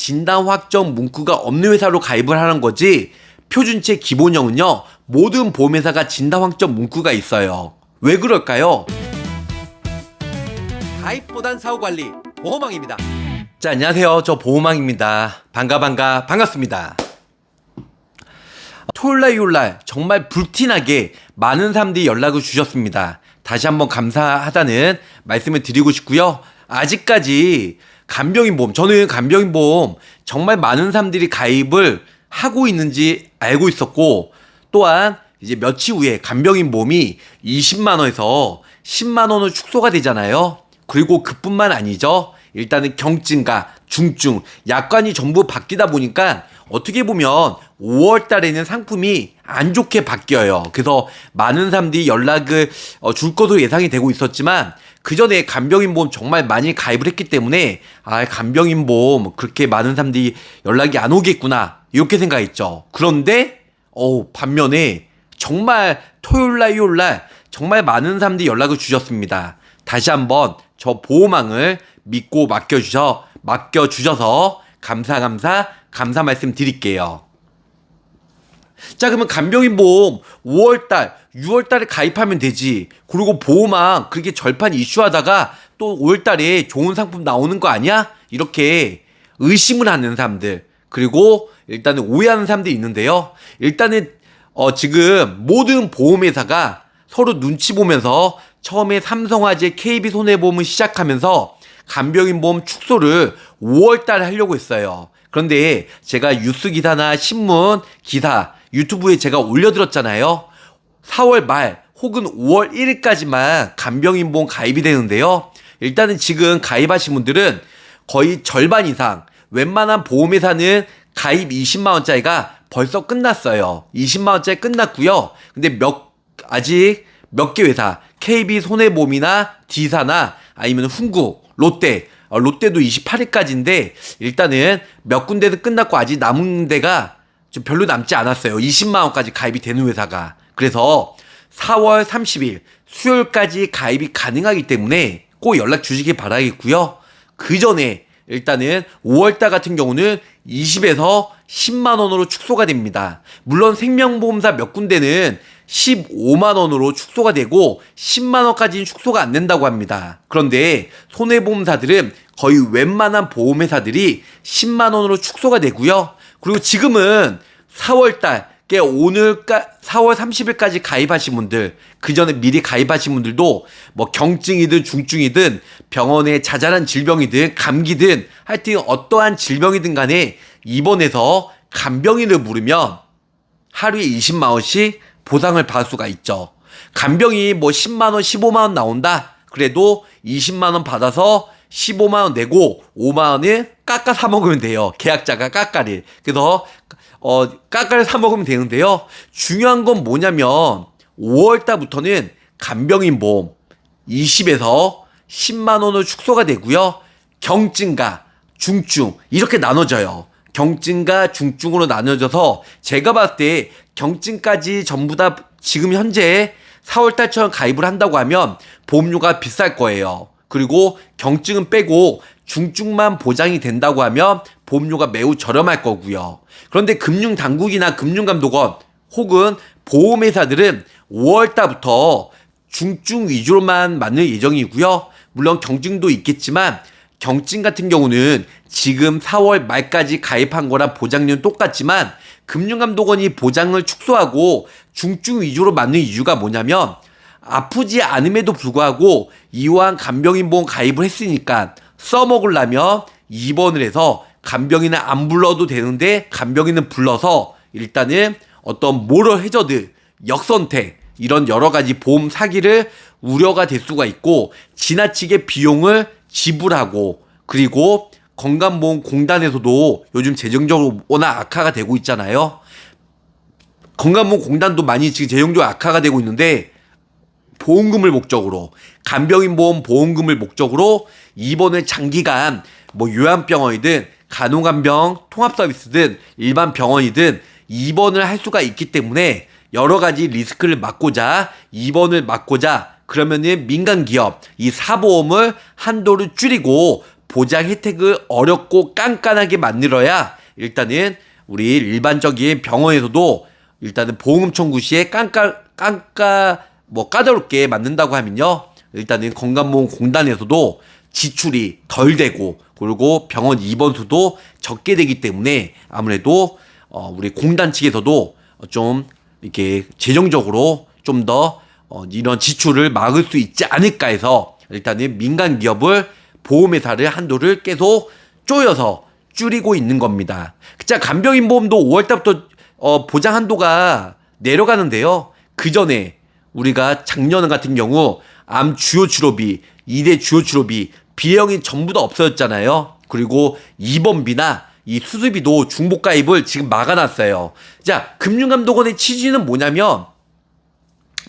진단 확정 문구가 없는 회사로 가입을 하는 거지, 표준체 기본형은요 모든 보험회사가 진단 확정 문구가 있어요. 왜 그럴까요? 가입보단 사후관리 보험왕입니다. 자, 안녕하세요. 저 보험왕입니다. 반갑습니다. 토요일날 정말 불티나게 많은 사람들이 연락을 주셨습니다. 다시 한번 감사하다는 말씀을 드리고 싶고요. 아직까지 간병인보험, 저는 간병인보험 정말 많은 사람들이 가입을 하고 있는지 알고 있었고, 또한 이제 며칠 후에 간병인보험이 20만원에서 10만원으로 축소가 되잖아요. 그리고 그뿐만 아니죠. 일단은 경증과 중증, 약관이 전부 바뀌다 보니까 어떻게 보면 5월 달에는 상품이 안 좋게 바뀌어요. 그래서 많은 사람들이 연락을 줄 것으로 예상이 되고 있었지만, 그 전에 간병인보험 정말 많이 가입을 했기 때문에 간병인보험 그렇게 많은 사람들이 연락이 안 오겠구나 이렇게 생각했죠. 그런데 반면에 정말 토요일날 일요일날 정말 많은 사람들이 연락을 주셨습니다. 다시 한번 저 보험왕을 믿고 맡겨주셔서 감사 말씀 드릴게요. 자, 그러면 간병인보험 5월달, 6월달에 가입하면 되지. 그리고 보험왕 그렇게 절판 이슈하다가 또 5월달에 좋은 상품 나오는 거 아니야? 이렇게 의심을 하는 사람들, 그리고 일단은 오해하는 사람들이 있는데요. 일단은 지금 모든 보험회사가 서로 눈치 보면서 처음에 삼성화재, KB손해보험을 시작하면서 간병인보험 축소를 5월달에 하려고 했어요. 그런데 제가 뉴스 기사나 신문 기사, 유튜브에 제가 올려드렸잖아요. 4월 말 혹은 5월 1일까지만 간병인보험 가입이 되는데요. 일단은 지금 가입하신 분들은 거의 절반 이상, 웬만한 보험회사는 가입 20만원짜리가 벌써 끝났어요. 20만원짜리 끝났고요. 근데 아직 몇 개 회사, KB손해보험이나 D사나 아니면 훈국, 롯데도 28일까지인데 일단은 몇 군데는 끝났고 아직 남은 데가 좀 별로 남지 않았어요. 20만원까지 가입이 되는 회사가. 그래서 4월 30일 수요일까지 가입이 가능하기 때문에 꼭 연락 주시기 바라겠고요. 그 전에 일단은 5월달 같은 경우는 20에서 10만원으로 축소가 됩니다. 물론 생명보험사 몇 군데는 15만원으로 축소가 되고 10만원까지는 축소가 안 된다고 합니다. 그런데 손해보험사들은 거의 웬만한 보험회사들이 10만원으로 축소가 되고요. 그리고 지금은 4월달, 4월 30일까지 가입하신 분들, 그 전에 미리 가입하신 분들도 뭐 경증이든 중증이든 병원에 자잘한 질병이든 감기든 하여튼 어떠한 질병이든 간에 입원해서 간병인을 부르면 하루에 20만원씩 보상을 받을 수가 있죠. 간병이 뭐 10만원, 15만원 나온다? 그래도 20만원 받아서 15만원 내고 5만원을 깎아 사먹으면 돼요. 계약자가 깎아를. 그래서 깎아를 사먹으면 되는데요. 중요한 건 뭐냐면 5월달부터는 간병인보험 20에서 10만원으로 축소가 되고요. 경증과 중증 이렇게 나눠져요. 경증과 중증으로 나눠져서 제가 봤을 때 경증까지 전부 다 지금 현재 4월달처럼 가입을 한다고 하면 보험료가 비쌀 거예요. 그리고 경증은 빼고 중증만 보장이 된다고 하면 보험료가 매우 저렴할 거고요. 그런데 금융당국이나 금융감독원 혹은 보험회사들은 5월달부터 중증 위주로만 맞는 예정이고요. 물론 경증도 있겠지만 경증 같은 경우는 지금 4월 말까지 가입한 거랑 보장료는 똑같지만 금융감독원이 보장을 축소하고 중증 위주로 맞는 이유가 뭐냐면, 아프지 않음에도 불구하고 이왕 간병인보험 가입을 했으니까 써먹으려면 입원을 해서 간병인을 안 불러도 되는데 간병인을 불러서 일단은 어떤 모럴 해저드, 역선택 이런 여러 가지 보험 사기를 우려가 될 수가 있고, 지나치게 비용을 지불하고, 그리고 건강보험공단에서도 요즘 재정적으로 워낙 악화가 되고 있잖아요. 건강보험공단도 많이 지금 재정적으로 악화가 되고 있는데, 보험금을 목적으로, 간병인보험 보험금을 목적으로 입원을 장기간 뭐 요양병원이든 간호간병 통합서비스든 일반 병원이든 입원을 할 수가 있기 때문에 여러 가지 리스크를 막고자, 입원을 막고자, 그러면은 민간기업 이 사보험을 한도를 줄이고 보장 혜택을 어렵고 깐깐하게 만들어야 일단은 우리 일반적인 병원에서도 일단은 보험 청구 시에 까다롭게 만든다고 하면요. 일단은 건강보험공단에서도 지출이 덜 되고 그리고 병원 입원 수도 적게 되기 때문에 아무래도 우리 공단 측에서도 좀 이렇게 재정적으로 좀 더 이런 지출을 막을 수 있지 않을까 해서 일단은 민간 기업을 보험회사를 한도를 계속 쪼여서 줄이고 있는 겁니다. 자, 간병인보험도 5월달부터 보장 한도가 내려가는데요. 그 전에 우리가 작년 같은 경우 암 주요 치료비, 2대 주요 치료비, 비용이 전부 다 없어졌잖아요. 그리고 입원비나 이 수술비도 중복 가입을 지금 막아놨어요. 자, 금융감독원의 취지는 뭐냐면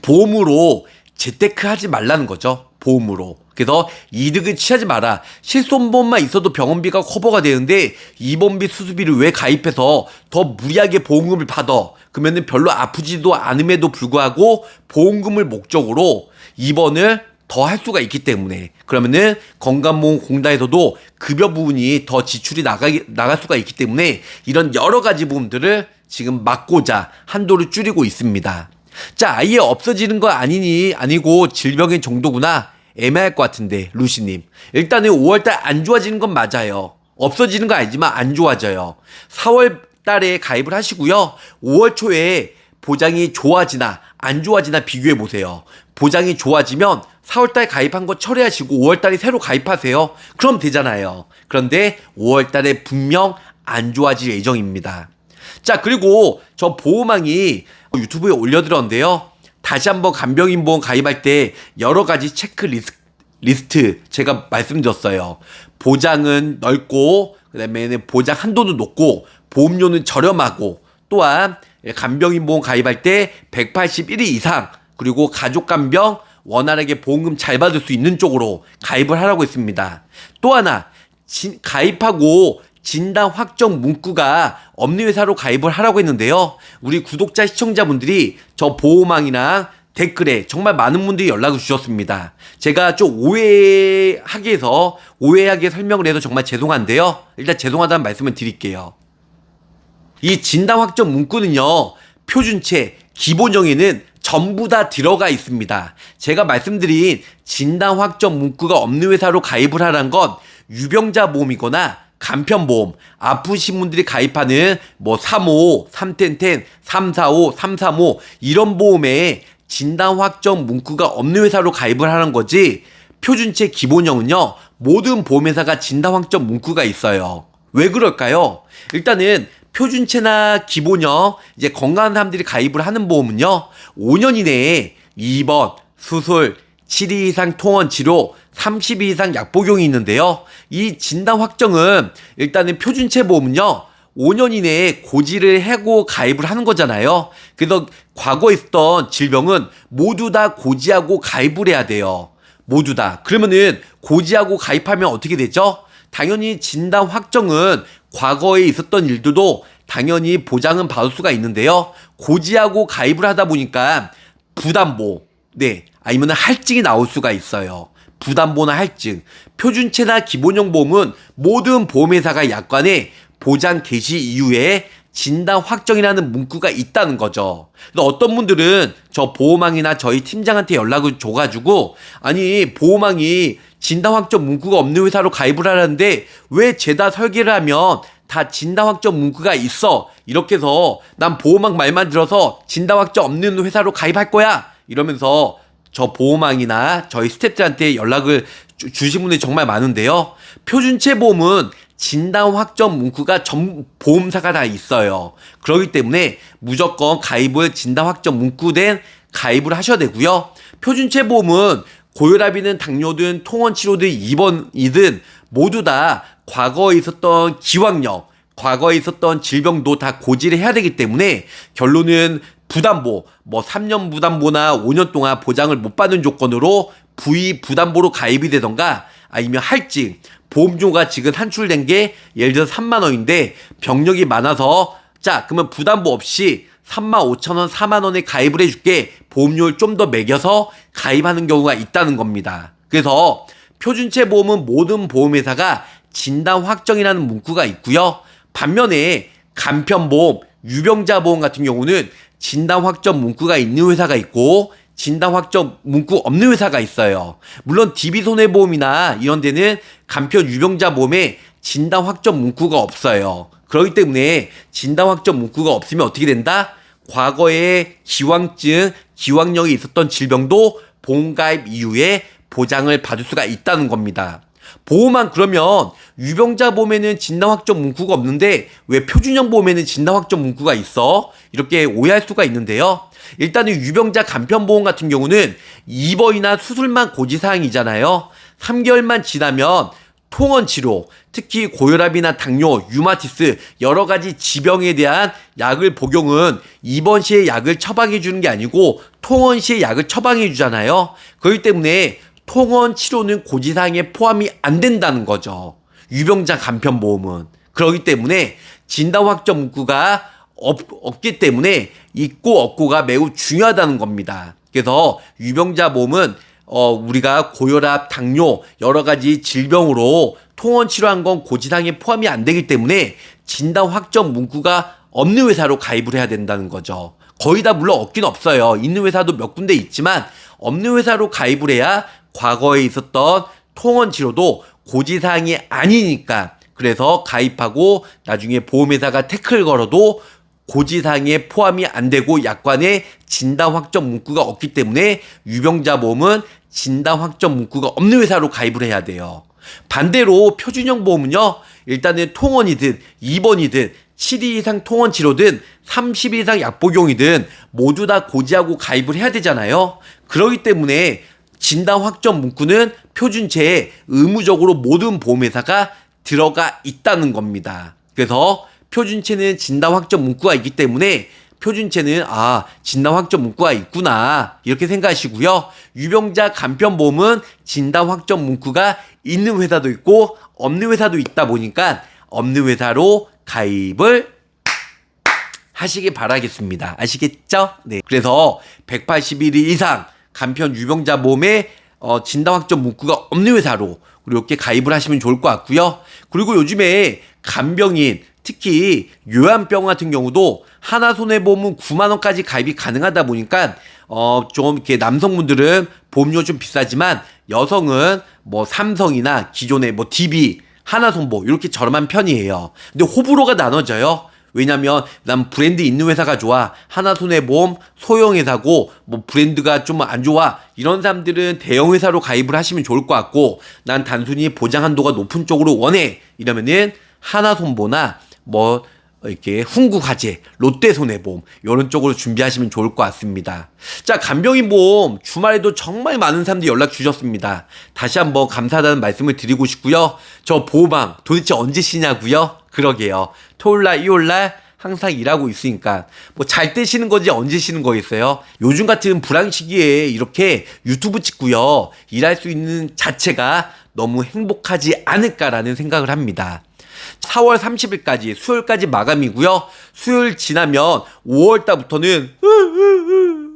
보험으로 재테크 하지 말라는 거죠. 보험으로. 그래서 이득을 취하지 마라. 실손보험만 있어도 병원비가 커버가 되는데 입원비, 수술비를 왜 가입해서 더 무리하게 보험금을 받아? 그러면은 별로 아프지도 않음에도 불구하고 보험금을 목적으로 입원을 더 할 수가 있기 때문에 그러면은 건강보험공단에서도 급여 부분이 더 지출이 나갈 수가 있기 때문에 이런 여러 가지 부분들을 지금 막고자 한도를 줄이고 있습니다. 자, 아예 없어지는 거 아니고 질병의 정도구나 애매할 것 같은데 루시님 일단은 5월달 안 좋아지는 건 맞아요. 없어지는 거 아니지만 안 좋아져요. 4월달에 가입을 하시고요. 5월 초에 보장이 좋아지나 안 좋아지나 비교해 보세요. 보장이 좋아지면 4월달 가입한 거 처리하시고 5월달에 새로 가입하세요. 그럼 되잖아요. 그런데 5월달에 분명 안 좋아질 예정입니다. 자, 그리고 저 보호망이 유튜브에 올려드렸는데요. 다시 한번 간병인보험 가입할 때 여러 가지 체크리스트 제가 말씀드렸어요. 보장은 넓고 그다음에 보장 한도는 높고 보험료는 저렴하고 또한 간병인보험 가입할 때 181일 이상 그리고 가족간병 원활하게 보험금 잘 받을 수 있는 쪽으로 가입을 하라고 했습니다. 또 하나 가입하고 진단 확정 문구가 없는 회사로 가입을 하라고 했는데요. 우리 구독자 시청자분들이 저 보호망이나 댓글에 정말 많은 분들이 연락을 주셨습니다. 제가 좀 오해하게 설명을 해서 정말 죄송한데요. 일단 죄송하다는 말씀을 드릴게요. 이 진단 확정 문구는요. 표준체 기본형에는 전부 다 들어가 있습니다. 제가 말씀드린 진단 확정 문구가 없는 회사로 가입을 하라는 건 유병자 보험이거나 간편보험, 아프신 분들이 가입하는 뭐 355, 310, 345, 335 이런 보험에 진단 확정 문구가 없는 회사로 가입을 하는 거지 표준체 기본형은요. 모든 보험회사가 진단 확정 문구가 있어요. 왜 그럴까요? 일단은 표준체나 기본형 이제 건강한 사람들이 가입을 하는 보험은요. 5년 이내에 입원, 수술, 7일 이상 통원 치료, 30일 이상 약 복용이 있는데요. 이 진단 확정은 일단은 표준체 보험은요. 5년 이내에 고지를 하고 가입을 하는 거잖아요. 그래서 과거에 있었던 질병은 모두 다 고지하고 가입을 해야 돼요. 모두 다. 그러면은 고지하고 가입하면 어떻게 되죠? 당연히 진단 확정은 과거에 있었던 일들도 당연히 보장은 받을 수가 있는데요. 고지하고 가입을 하다 보니까 부담보, 아니면 할증이 나올 수가 있어요. 부담보나 할증. 표준체나 기본형 보험은 모든 보험회사가 약관에 보장 개시 이후에 진단 확정이라는 문구가 있다는 거죠. 그래서 어떤 분들은 저 보호망이나 저희 팀장한테 연락을 줘가지고 아니 보호망이 진단 확정 문구가 없는 회사로 가입을 하라는데 왜 죄다 설계를 하면 다 진단 확정 문구가 있어 이렇게 해서 난 보호망 말만 들어서 진단 확정 없는 회사로 가입할 거야 이러면서 저 보호망이나 저희 스태프들한테 연락을 주신 분들이 정말 많은데요. 표준체 보험은 진단 확정 문구가 전 보험사가 다 있어요. 그렇기 때문에 무조건 가입을 진단 확정 문구된 가입을 하셔야 되고요. 표준체 보험은 고혈압이든 당뇨든 통원 치료든 입원이든 모두 다 과거에 있었던 기왕력, 과거에 있었던 질병도 다 고지를 해야 되기 때문에 결론은 부담보, 뭐 3년 부담보나 5년 동안 보장을 못 받는 조건으로 부위 부담보로 가입이 되던가 아니면 할증, 보험료가 지금 산출된 게 예를 들어서 3만 원인데 병력이 많아서 자 그러면 부담보 없이 3만 5천 원, 4만 원에 가입을 해줄게 보험료를 좀 더 매겨서 가입하는 경우가 있다는 겁니다. 그래서 표준체 보험은 모든 보험회사가 진단 확정이라는 문구가 있고요. 반면에 간편보험, 유병자보험 같은 경우는 진단 확정 문구가 있는 회사가 있고 진단 확정 문구 없는 회사가 있어요. 물론 DB손해보험이나 이런 데는 간편 유병자보험에 진단 확정 문구가 없어요. 그렇기 때문에 진단 확정 문구가 없으면 어떻게 된다? 과거에 기왕증, 기왕력이 있었던 질병도 보험가입 이후에 보장을 받을 수가 있다는 겁니다. 보험만 그러면 유병자 보험에는 진단 확정 문구가 없는데 왜 표준형 보험에는 진단 확정 문구가 있어? 이렇게 오해할 수가 있는데요. 일단은 유병자 간편보험 같은 경우는 입원이나 수술만 고지사항이잖아요. 3개월만 지나면 통원 치료, 특히 고혈압이나 당뇨, 류마티스 여러 가지 지병에 대한 약을 복용은 입원 시에 약을 처방해 주는 게 아니고 통원 시에 약을 처방해 주잖아요. 그렇기 때문에 통원 치료는 고지사항에 포함이 안 된다는 거죠. 유병자 간편보험은. 그렇기 때문에 진단 확정 문구가 없기 때문에 있고 없고가 매우 중요하다는 겁니다. 그래서 유병자 보험은 우리가 고혈압, 당뇨 여러 가지 질병으로 통원 치료한 건 고지사항에 포함이 안 되기 때문에 진단 확정 문구가 없는 회사로 가입을 해야 된다는 거죠. 거의 다 물론 없긴 없어요. 있는 회사도 몇 군데 있지만 없는 회사로 가입을 해야 과거에 있었던 통원 치료도 고지사항이 아니니까 그래서 가입하고 나중에 보험회사가 태클 걸어도 고지사항에 포함이 안 되고 약관에 진단 확정 문구가 없기 때문에 유병자 보험은 진단 확정 문구가 없는 회사로 가입을 해야 돼요. 반대로 표준형 보험은요. 일단은 통원이든 입원이든 7일 이상 통원 치료든 30일 이상 약 복용이든 모두 다 고지하고 가입을 해야 되잖아요. 그렇기 때문에 진단 확정 문구는 표준체에 의무적으로 모든 보험회사가 들어가 있다는 겁니다. 그래서 표준체는 진단 확정 문구가 있기 때문에 표준체는 진단 확정 문구가 있구나 이렇게 생각하시고요. 유병자 간편보험은 진단 확정 문구가 있는 회사도 있고 없는 회사도 있다 보니까 없는 회사로 가입을 하시기 바라겠습니다. 아시겠죠? 네. 그래서 181일 이상 간편 유병자 보험에 진단 확정 문구가 없는 회사로 이렇게 가입을 하시면 좋을 것 같고요. 그리고 요즘에 간병인 특히 요양병 같은 경우도 하나손해보험은 9만 원까지 가입이 가능하다 보니까 좀 이렇게 남성분들은 보험료 좀 비싸지만 여성은 뭐 삼성이나 기존의 뭐 DB, 하나손보 이렇게 저렴한 편이에요. 근데 호불호가 나눠져요. 왜냐면 난 브랜드 있는 회사가 좋아. 하나손해보험 소형 회사고 뭐 브랜드가 좀 안 좋아. 이런 사람들은 대형 회사로 가입을 하시면 좋을 것 같고 난 단순히 보장 한도가 높은 쪽으로 원해. 이러면은 하나손보나 뭐 이렇게 훈구화재, 롯데손해보험 이런 쪽으로 준비하시면 좋을 것 같습니다. 자, 간병인 보험 주말에도 정말 많은 사람들이 연락 주셨습니다. 다시 한번 감사하다는 말씀을 드리고 싶고요. 저 보호방 도대체 언제 쉬냐고요? 그러게요. 토요일날, 일요일날 항상 일하고 있으니까 뭐 잘 때 쉬는 건지 언제 쉬는 거겠어요? 요즘 같은 불황 시기에 이렇게 유튜브 찍고요. 일할 수 있는 자체가 너무 행복하지 않을까라는 생각을 합니다. 4월 30일까지 수요일까지 마감이고요. 수요일 지나면 5월달부터는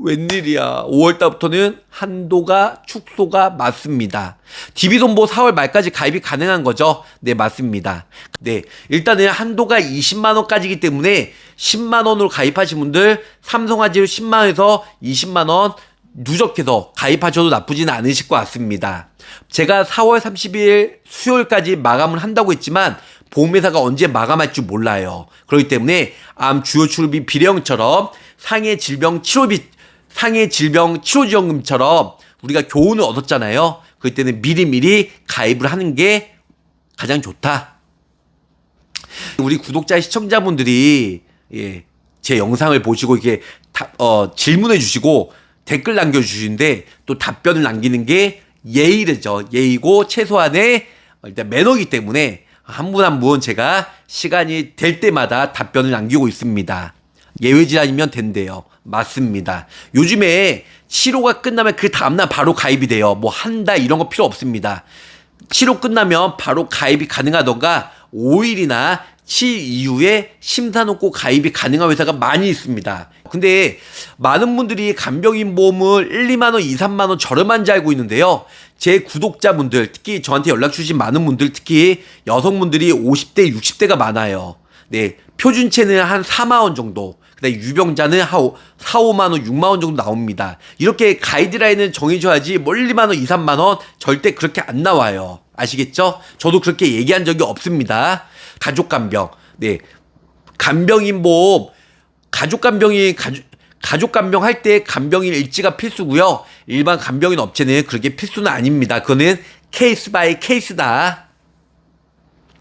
웬일이야. 5월달부터는 한도가 축소가 맞습니다. DB손보 4월 말까지 가입이 가능한 거죠? 네, 맞습니다. 네, 일단은 한도가 20만원까지이기 때문에 10만원으로 가입하신 분들 삼성화재로 10만원에서 20만원 누적해서 가입하셔도 나쁘지는 않으실 것 같습니다. 제가 4월 30일 수요일까지 마감을 한다고 했지만 보험회사가 언제 마감할지 몰라요. 그렇기 때문에 암 주요 치료비 비례형처럼 상해 질병 치료지원금처럼 우리가 교훈을 얻었잖아요. 그럴 때는 미리미리 가입을 하는 게 가장 좋다. 우리 구독자 시청자분들이 제 영상을 보시고 이렇게 질문해 주시고 댓글 남겨주시는데 또 답변을 남기는 게 예의죠. 예의고 최소한의 일단 매너이기 때문에 한 분 한 분 제가 시간이 될 때마다 답변을 남기고 있습니다. 예외질 아니면 된대요. 맞습니다. 요즘에 치료가 끝나면 그 다음날 바로 가입이 돼요. 뭐 한 달 이런 거 필요 없습니다. 치료 끝나면 바로 가입이 가능하던가 5일이나 7일 이후에 심사 놓고 가입이 가능한 회사가 많이 있습니다. 근데 많은 분들이 간병인 보험을 1, 2만 원, 2, 3만 원 저렴한지 알고 있는데요. 제 구독자분들, 특히 저한테 연락 주신 많은 분들, 특히 여성분들이 50대, 60대가 많아요. 네, 표준체는 한 4만 원 정도. 그다음에 유병자는 한 4, 5만 원, 6만 원 정도 나옵니다. 이렇게 가이드라인은 정해줘야지 뭐 1, 2만 원, 2, 3만 원 절대 그렇게 안 나와요. 아시겠죠? 저도 그렇게 얘기한 적이 없습니다. 가족간병. 네. 간병인 보험, 가족 간병 할 때 간병인 일지가 필수고요. 일반 간병인 업체는 그렇게 필수는 아닙니다. 그거는 케이스 바이 케이스다.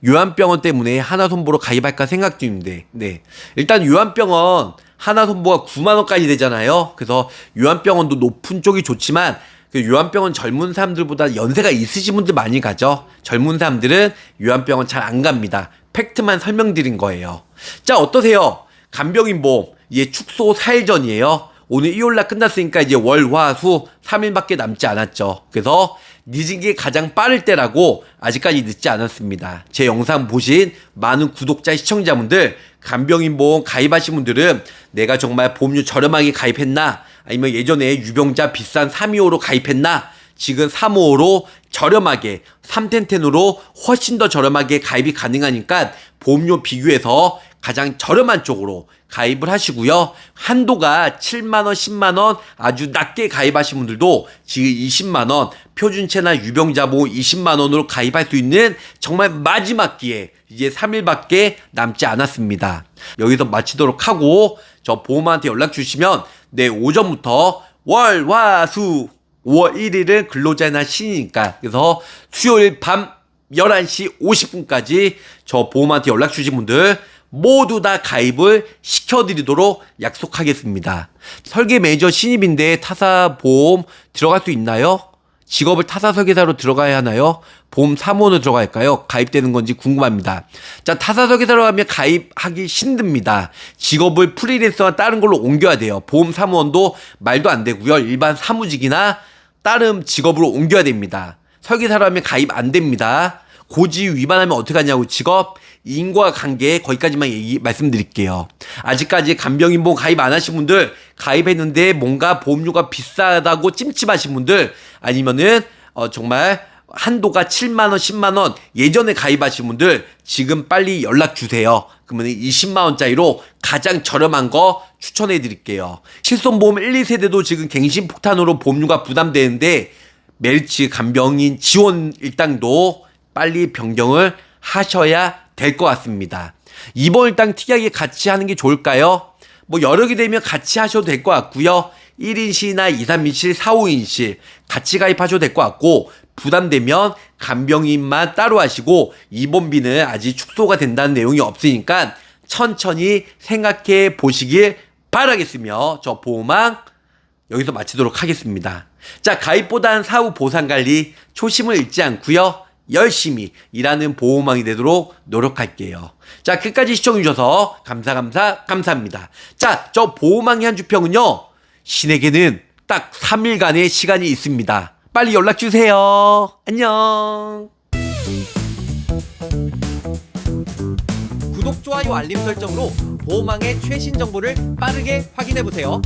요한병원 때문에 하나손보로 가입할까 생각 중인데, 네. 일단 요한병원 하나손보가 9만 원까지 되잖아요. 그래서 요한병원도 높은 쪽이 좋지만 그 요한병원 젊은 사람들보다 연세가 있으신 분들 많이 가죠. 젊은 사람들은 요한병원 잘 안 갑니다. 팩트만 설명드린 거예요. 자, 어떠세요? 간병인 보험 이제 축소 4일 전이에요. 오늘 일요일날 끝났으니까 이제 월, 화, 수 3일밖에 남지 않았죠. 그래서 늦은 게 가장 빠를 때라고 아직까지 늦지 않았습니다. 제 영상 보신 많은 구독자, 시청자분들 간병인 보험 가입하신 분들은 내가 정말 보험료 저렴하게 가입했나? 아니면 예전에 유병자 비싼 325로 가입했나? 지금 355로 저렴하게 3텐텐으로 훨씬 더 저렴하게 가입이 가능하니까 보험료 비교해서 가장 저렴한 쪽으로 가입을 하시고요. 한도가 7만원, 10만원 아주 낮게 가입하신 분들도 지금 20만원 표준체나 유병자 보험 20만원으로 가입할 수 있는 정말 마지막 기회, 이제 3일밖에 남지 않았습니다. 여기서 마치도록 하고 저 보험한테 연락 주시면 내 오전부터 월, 화, 수 5월 1일은 근로자의 날 신이니까 그래서 수요일 밤 11시 50분까지 저 보험한테 연락 주신 분들 모두 다 가입을 시켜드리도록 약속하겠습니다. 설계 매니저 신입인데 타사 보험 들어갈 수 있나요? 직업을 타사 설계사로 들어가야 하나요? 보험 사무원으로 들어갈까요? 가입되는 건지 궁금합니다. 자, 타사 설계사로 하면 가입하기 힘듭니다. 직업을 프리랜서나 다른 걸로 옮겨야 돼요. 보험 사무원도 말도 안 되고요. 일반 사무직이나 다른 직업으로 옮겨야 됩니다. 설계사로 하면 가입 안 됩니다. 고지 위반하면 어떻게 하냐고 직업, 인과관계 거기까지만 말씀드릴게요. 아직까지 간병인 보험 가입 안 하신 분들, 가입했는데 뭔가 보험료가 비싸다고 찜찜하신 분들, 아니면은 정말 한도가 7만원, 10만원 예전에 가입하신 분들 지금 빨리 연락 주세요. 그러면 20만원짜리로 가장 저렴한 거 추천해 드릴게요. 실손보험 1, 2세대도 지금 갱신폭탄으로 보험료가 부담되는데 메리츠 간병인 지원 일당도 빨리 변경을 하셔야 될 것 같습니다. 이번 일당 특이하게 같이 하는 게 좋을까요? 뭐 여러 개 되면 같이 하셔도 될 것 같고요. 1인실이나 2, 3인실, 4, 5인실 같이 가입하셔도 될 것 같고 부담되면 간병인만 따로 하시고 입원비는 아직 축소가 된다는 내용이 없으니까 천천히 생각해 보시길 바라겠으며 저 보험왕 여기서 마치도록 하겠습니다. 자, 가입보단 사후 보상관리 초심을 잃지 않고요. 열심히 일하는 보험왕이 되도록 노력할게요. 자, 끝까지 시청해주셔서 감사합니다. 자, 저 보험왕의 한 주평은요. 신에게는 딱 3일간의 시간이 있습니다. 빨리 연락주세요. 안녕. 구독, 좋아요, 알림 설정으로 보험왕의 최신 정보를 빠르게 확인해보세요.